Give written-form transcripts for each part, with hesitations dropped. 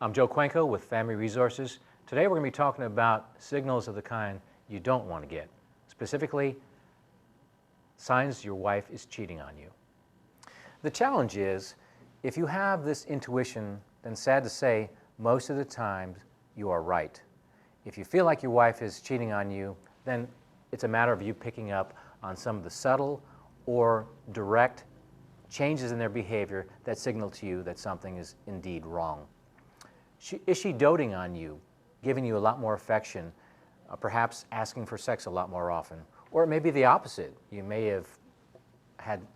I'm Joe Cuenco with Family Resources. Today we're going to be talking about signals of the kind you don't want to get. Specifically, signs your wife is cheating on you. The challenge is, if you have this intuition, then sad to say, most of the time you are right. If you feel like your wife is cheating on you, then it's a matter of you picking up on some of the subtle or direct changes in their behavior that signal to you that something is indeed wrong. Is she doting on you, giving you a lot more affection, perhaps asking for sex a lot more often? Or it may be the opposite. You may have had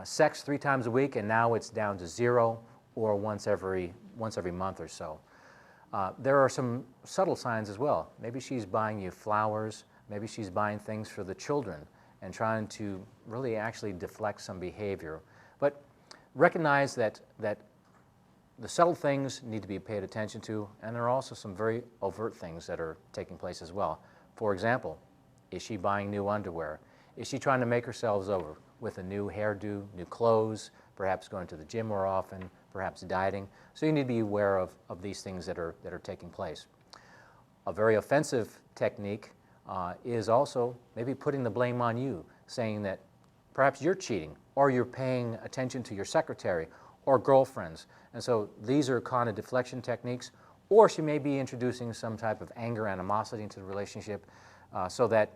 sex 3 times a week and now it's down to 0 or once every month or so. There are some subtle signs as well. Maybe she's buying you flowers, maybe she's buying things for the children and trying to really actually deflect some behavior. But recognize that the subtle things need to be paid attention to, and there are also some very overt things that are taking place as well. For example, is she buying new underwear? Is she trying to make herself over with a new hairdo, new clothes, perhaps going to the gym more often, perhaps dieting? So you need to be aware of these things that are taking place. A very offensive technique is also maybe putting the blame on you, saying that perhaps you're cheating or you're paying attention to your secretary or girlfriends. And so these are kind of deflection techniques. Or she may be introducing some type of anger, animosity into the relationship so that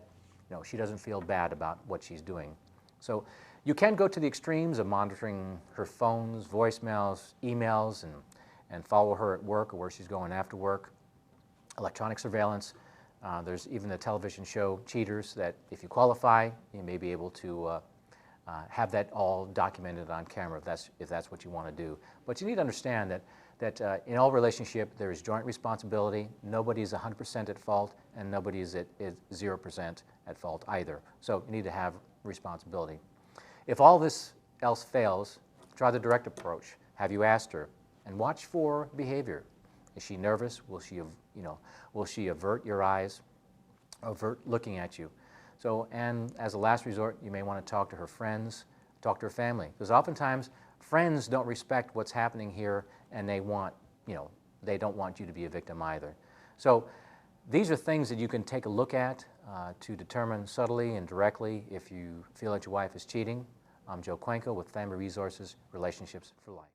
she doesn't feel bad about what she's doing. So you can go to the extremes of monitoring her phones, voicemails, emails, and follow her at work or where she's going after work. Electronic surveillance. There's even the television show Cheaters that if you qualify, you may be able to have that all documented on camera if that's what you want to do. But you need to understand that in all relationship there is joint responsibility. Nobody is 100% at fault and nobody is 0% at fault either. So you need to have responsibility. If all this else fails, try the direct approach. Have you asked her? And watch for behavior. Is she nervous? Will she avert your eyes, avert looking at you? So, and as a last resort, you may want to talk to her friends, talk to her family, because oftentimes friends don't respect what's happening here, and they don't want you to be a victim either. So, these are things that you can take a look at to determine subtly and directly if you feel that your wife is cheating. I'm Joe Cuenco with Family Resources, Relationships for Life.